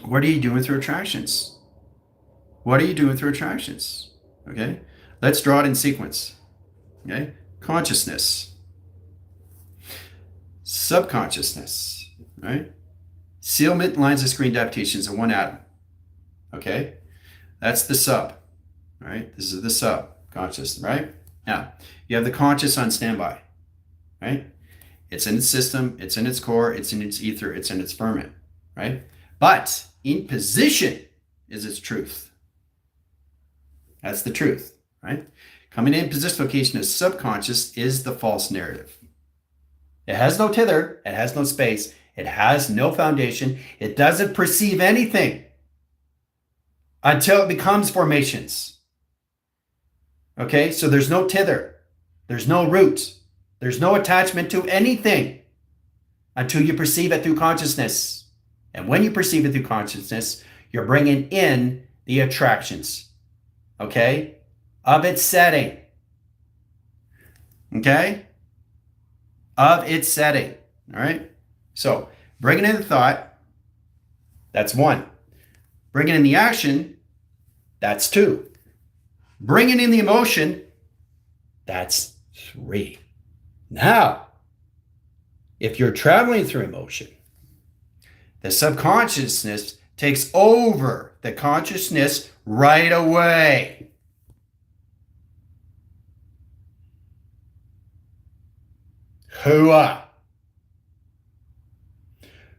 what are you doing through attractions? What are you doing through attractions? Okay, let's draw it in sequence. Okay, consciousness, subconsciousness, right? Sealment lines of screen adaptations in one atom. Okay, that's the sub, right? This is the sub conscious, right? Now, you have the conscious on standby, right? It's in its system, it's in its core, it's in its ether, it's in its firmament, right? But in position is its truth. That's the truth, right? Coming in position location as subconscious is the false narrative. It has no tither. It has no space. It has no foundation. It doesn't perceive anything until it becomes formations. Okay, so there's no tither. There's no root. There's no attachment to anything until you perceive it through consciousness. And when you perceive it through consciousness, you're bringing in the attractions, okay, of its setting, okay, of its setting, all right? So bringing in the thought, that's one. Bringing in the action, that's two. Bringing in the emotion, that's three. Now, if you're traveling through emotion, the subconsciousness takes over the consciousness right away. Hooah!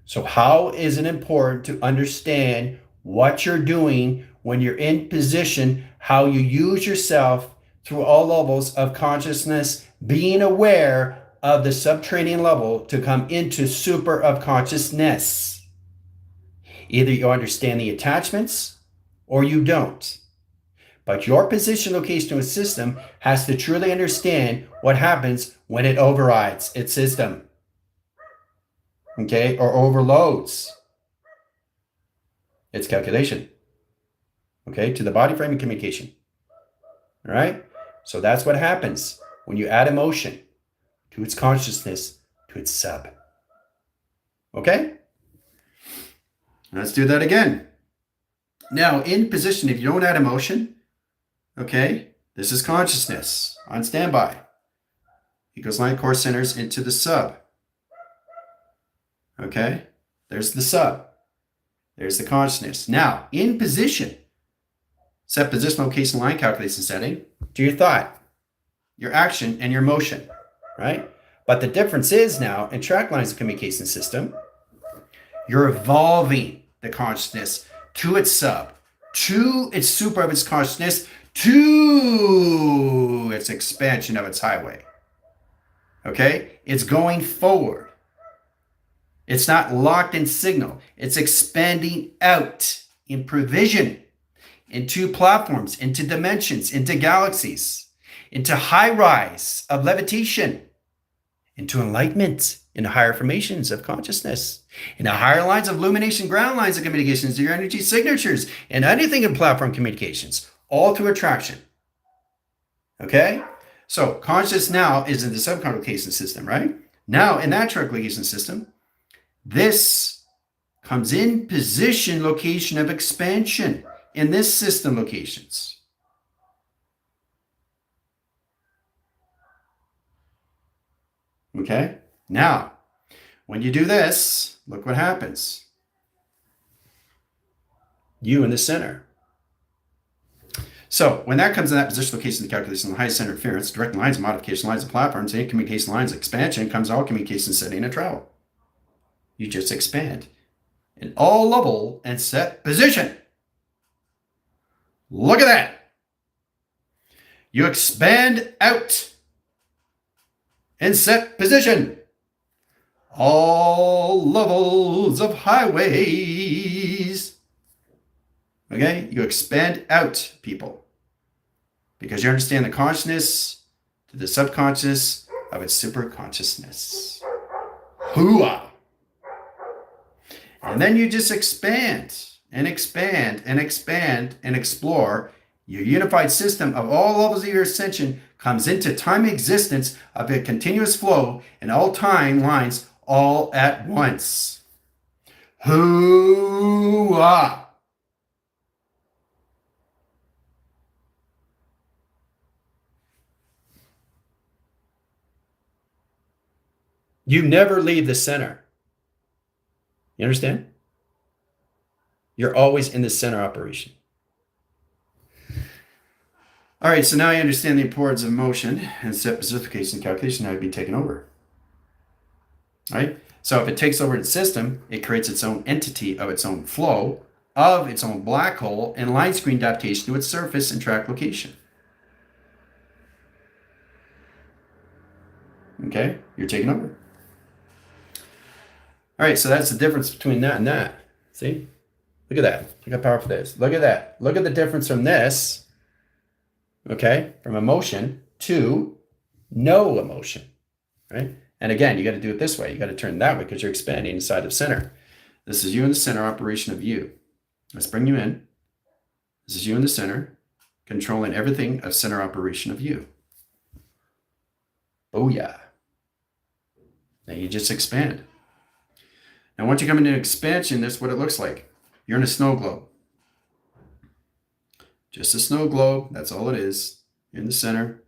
So how is it important to understand what you're doing when you're in position, how you use yourself through all levels of consciousness, being aware of the subterranean level to come into super of consciousness? Either you understand the attachments or you don't. But your position, location, or system has to truly understand what happens when it overrides its system. Okay, or overloads its calculation. Okay, to the body frame and communication. All right, so that's what happens when you add emotion to its consciousness, to its sub. Okay, let's do that again. Now, in position, if you don't add emotion, okay, this is consciousness on standby. It goes line core centers into the sub. Okay, there's the sub. There's the consciousness. Now, in position, set position, location, line calculation setting to your thought, your action, and your motion, right? But the difference is now in track lines of communication system, you're evolving the consciousness to its sub, to its super of its consciousness, to its expansion of its highway. Okay? It's going forward. It's not locked in signal. It's expanding out in provision into platforms, into dimensions, into galaxies, into high rise of levitation, into enlightenment, into higher formations of consciousness, into higher lines of illumination, ground lines of communications, your energy signatures, and anything in platform communications, all through attraction. Okay? So conscious now is in the subcommunication system, right? Now in that triangulation system, this comes in position location of expansion in this system locations. Okay? Now, when you do this, look what happens. You in the center. So when that comes in that position location, the calculation of the highest center interference, direct lines, modification lines, and platforms, and communication lines, expansion comes all communication setting and travel. You just expand in all level and set position. Look at that. You expand out and set position. All levels of highways. Okay? You expand out, people. Because you understand the consciousness to the subconscious of its superconsciousness. Hooah! And then you just expand and expand and expand and explore. Your unified system of all levels of your ascension comes into time existence of a continuous flow in all time lines all at once. Hooah! You never leave the center. You understand? You're always in the center operation. All right, so now you understand the importance of motion and set specification calculation how to be taken over. All right? So if it takes over its system, it creates its own entity of its own flow, of its own black hole and line screen adaptation to its surface and track location. Okay, you're taking over. All right, so that's the difference between that and that. See? Look at that. Look how powerful it is. Look at that. Look at the difference from this, okay, from emotion to no emotion, right? And again, you got to do it this way. You got to turn that way because you're expanding inside of center. This is you in the center, operation of you. Let's bring you in. This is you in the center, controlling everything of center operation of you. Oh, yeah. Now you just expand. Now, once you come into expansion, this is what it looks like. You're in a snow globe. Just a snow globe. That's all it is. You're in the center,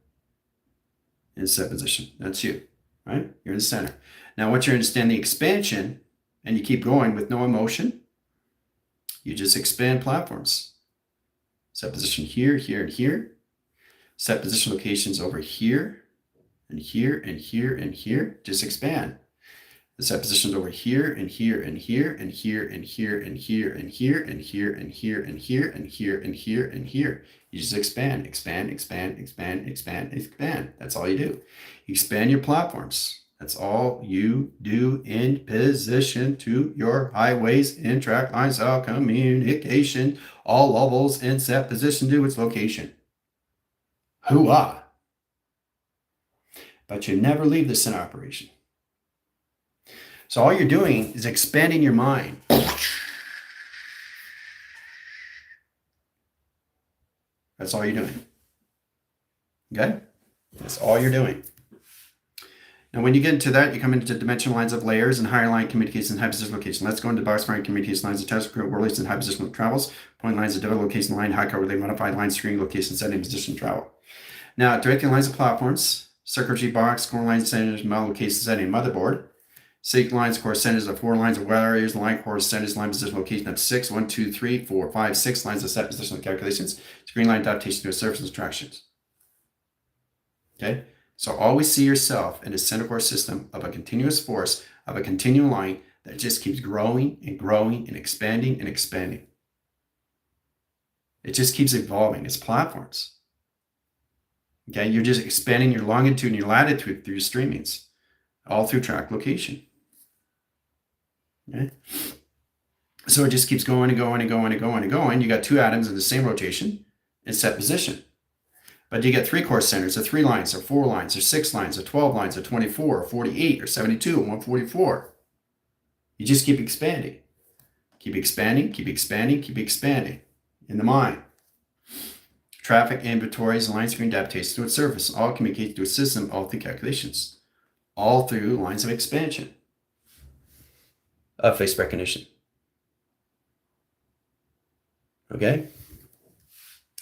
in set position. That's you, right? You're in the center. Now, once you understand the expansion and you keep going with no emotion, you just expand platforms. Set position here, here, and here. Set position locations over here, and here, and here, and here. Just expand. The set positions over here, and here, and here, and here, and here, and here, and here, and here, and here, and here, and here, and here, and here. You just expand, expand, expand, expand, expand, expand. That's all you do. You expand your platforms. That's all you do in position to your highways and track lines of communication, all levels and set position to its location. Hoo-ah. But you never leave the center operation. So all you're doing is expanding your mind. That's all you're doing. Okay? That's all you're doing. Now, when you get into that, you come into dimensional lines of layers and higher line communication and high position location. Let's go into box firing communication lines, attached worlds and high position travels, point lines of developed location line, high cover, modified line, screen location, setting, position, travel. Now, directing lines of platforms, circuitry box, core line centers, model location, setting, motherboard. Sync lines, core centers of 4 lines of wire areas, line core centers, line position location of 6, 1, 2, 3, 4, 5, 6 lines of set position calculations, screen line adaptation to a surface instructions. Okay? So always see yourself in a center core system of a continuous force, of a continuum line that just keeps growing and growing and expanding and expanding. It just keeps evolving. It's platforms. Okay? You're just expanding your longitude and your latitude through your streamings, all through track location. Okay? So it just keeps going and going and going and going and going. You got 2 atoms in the same rotation and set position. But you get 3 core centers, or 3 lines, or 4 lines, or 6 lines, or 12 lines, or 24, or 48, or 72, and 144. You just keep expanding. Keep expanding, keep expanding, keep expanding in the mind. Traffic, inventories, line screen adaptation to its surface, all communicate to a system, all through calculations, all through lines of expansion of face recognition. Okay?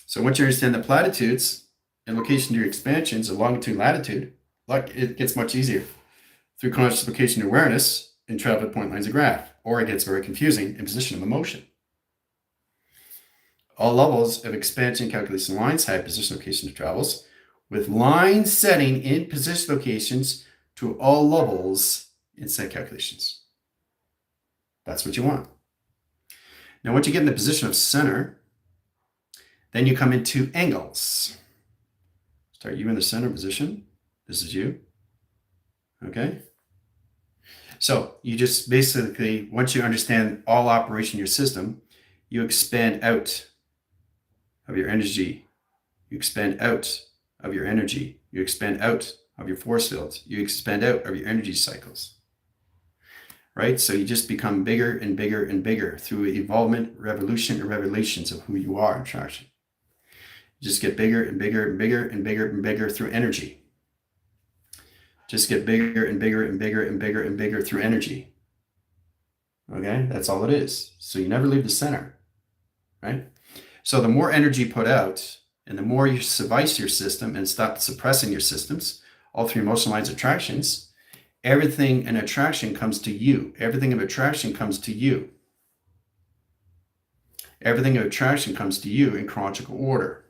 So once you understand the platitudes and location to your expansions of longitude and latitude, it gets much easier through conscious location awareness and travel point lines of graph, or it gets very confusing in position of motion. All levels of expansion calculation lines have position location of travels, with line setting in position locations to all levels in set calculations. That's what you want. Now, once you get in the position of center, then you come into angles. Start you in the center position. This is you. Okay? So you just basically, once you understand all operation of your system, you expand out of your energy. You expand out of your energy. You expand out of your force fields. You expand out of your energy cycles. Right? So you just become bigger and bigger and bigger through evolvement, revolution, and revelations of who you are in traction. You just get bigger and bigger and bigger and bigger and bigger through energy. Just get bigger and bigger and bigger and bigger and bigger through energy. Okay? That's all it is. So you never leave the center. Right? So the more energy put out, and the more you suffice your system and stop suppressing your systems, all 3 emotional lines of attractions, everything in attraction comes to you. Everything of attraction comes to you. Everything of attraction comes to you in chronological order.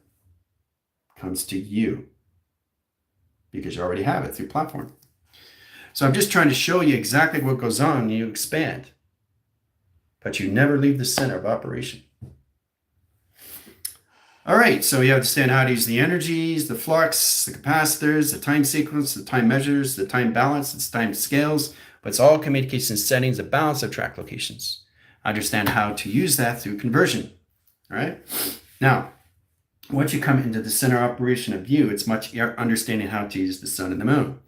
Comes to you. Because you already have it through platform. So I'm just trying to show you exactly what goes on when you expand. but you never leave the center of operation. All right, so you understand how to use the energies, the flux, the capacitors, the time sequence, the time measures, the time balance, the time scales, but it's all communication settings, the balance of track locations. Understand how to use that through conversion. All right, now, once you come into the center operation of view, it's much understanding how to use the sun and the moon.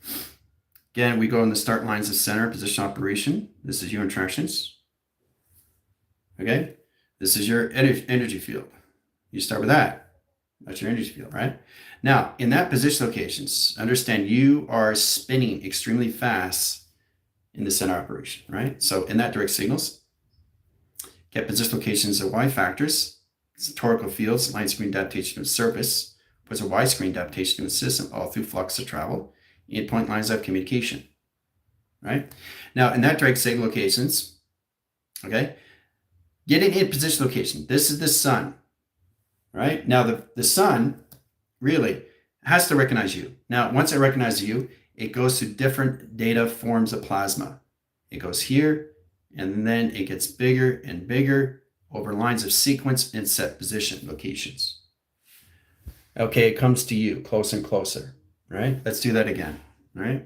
Again, we go in the start lines of center position operation. This is your interactions. Okay, this is your energy field. You start with that. That's your energy field, right? Now, in that position locations, understand you are spinning extremely fast in the center operation, right? So in that direct signals, get position locations of Y factors, torical fields, line screen adaptation to a surface, puts a Y screen adaptation to a system, all through flux of travel, in point lines of communication, right? Now, in that direct signal locations, okay, getting in position location, this is the sun. Right? Now, the sun really has to recognize you. Now, once it recognizes you, it goes to different data forms of plasma. It goes here, and then it gets bigger and bigger over lines of sequence and set position locations. Okay, it comes to you, closer and closer, right? Let's do that again, right?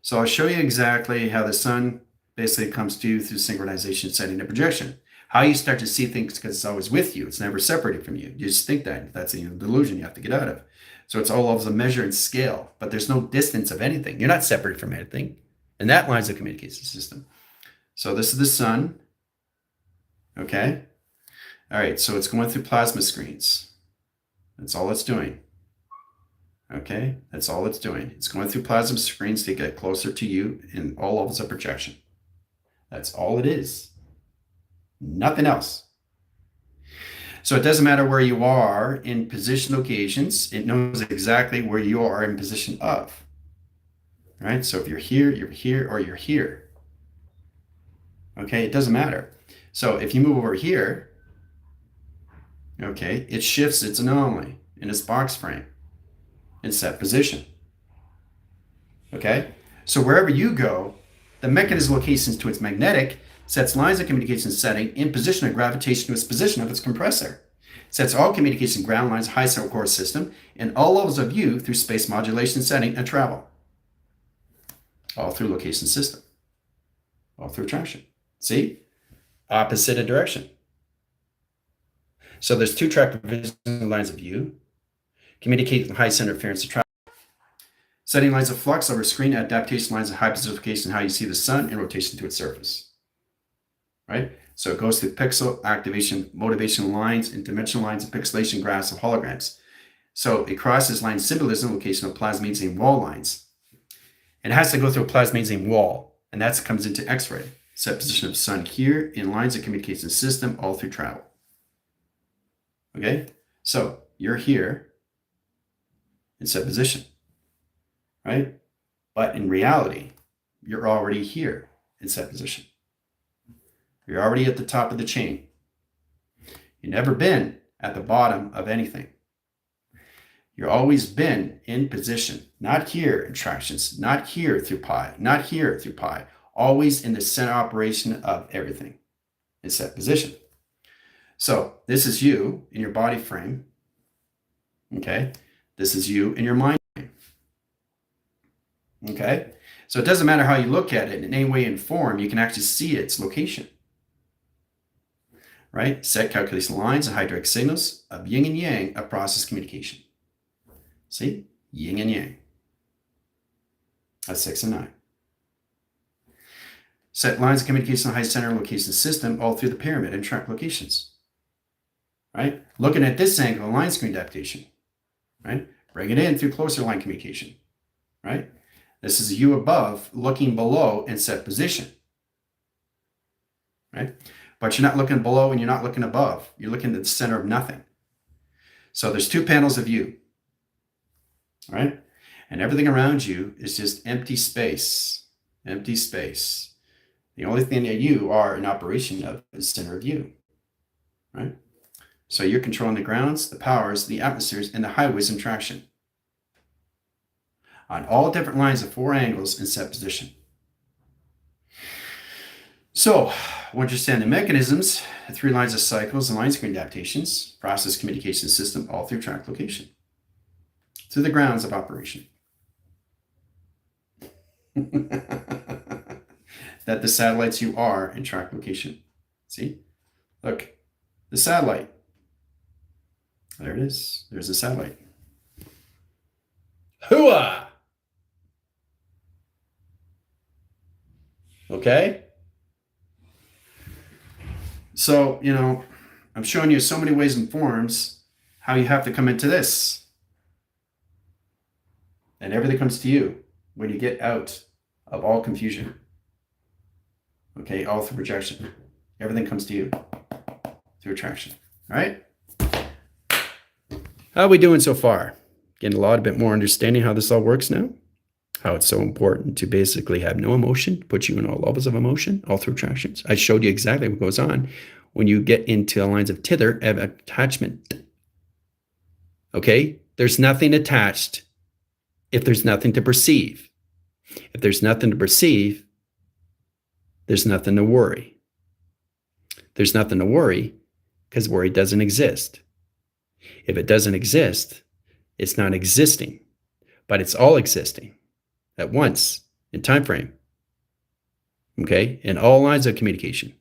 So I'll show you exactly how the sun basically comes to you through synchronization, setting, and projection. How you start to see things because it's always with you. It's never separated from you. You just think that. That's a delusion you have to get out of. So it's all of a measure and scale, but there's no distance of anything. You're not separated from anything. And that line's a communication system. So this is the sun. Okay. All right. So it's going through plasma screens. That's all it's doing. Okay. That's all it's doing. It's going through plasma screens to get closer to you in all levels of projection. That's all it is. Nothing else. So it doesn't matter where you are in position locations. It knows exactly where you are in position of. Right? So if you're here, or you're here. Okay? It doesn't matter. So if you move over here, okay, it shifts its anomaly in its box frame in set position. Okay? So wherever you go, the mechanism locations to its magnetic sets lines of communication setting in position of gravitation to its position of its compressor. Sets all communication ground lines, high center core system, and all levels of view through space modulation setting and travel. All through location system. All through attraction. See? Opposite of direction. So there's two track provision lines of view. Communicate high center interference to travel. Setting lines of flux over screen, adaptation lines of high position location, how you see the sun, and rotation to its surface. Right? So it goes through pixel activation, motivation lines, and dimensional lines and pixelation graphs of holograms. So it crosses line symbolism, location of plasmazine wall lines. It has to go through a plasmazine wall, and that comes into X-ray. Set position of sun here in lines of communication system all through travel. Okay? So you're here in set position, right? But in reality, you're already here in set position. You're already at the top of the chain. You've never been at the bottom of anything. You've always been in position, not here in tractions, not here through pi, not here through pi, always in the center operation of everything in set position. So this is you in your body frame. Okay. This is you in your mind frame. Okay. So it doesn't matter how you look at it in any way and form, you can actually see its location. Right? Set calculation lines and high direct signals of yin and yang of process communication. See? Yin and yang. That's 6 and 9. Set lines of communication high center location system all through the pyramid and track locations. Right? Looking at this angle, line screen adaptation. Right? Bring it in through closer line communication. Right? This is you above looking below and set position. Right? But you're not looking below and you're not looking above. You're looking at the center of nothing. So there's two panels of you. Right? And everything around you is just empty space. Empty space. The only thing that you are in operation of is center of you. Right? So you're controlling the grounds, the powers, the atmospheres, and the highways and traction. On all different lines of 4 angles in set position. So understand the mechanisms, the 3 lines of cycles and line screen adaptations, process communication system, all through track location, through the grounds of operation. That the satellites you are in track location. See? Look, the satellite. There it is. There's a satellite. Hooah! Okay? So, I'm showing you so many ways and forms how you have to come into this. And everything comes to you when you get out of all confusion. Okay, all through projection. Everything comes to you through attraction. All right? How are we doing so far? Getting a bit more understanding how this all works now? How it's so important to basically have no emotion, put you in all levels of emotion, all through attractions. I showed you exactly what goes on when you get into the lines of tether of attachment. Okay? There's nothing attached if there's nothing to perceive. If there's nothing to perceive, there's nothing to worry. There's nothing to worry because worry doesn't exist. If it doesn't exist, it's not existing, but it's all existing at once in time frame. Okay? In all lines of communication.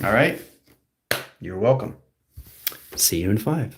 All right? You're welcome. See you in 5.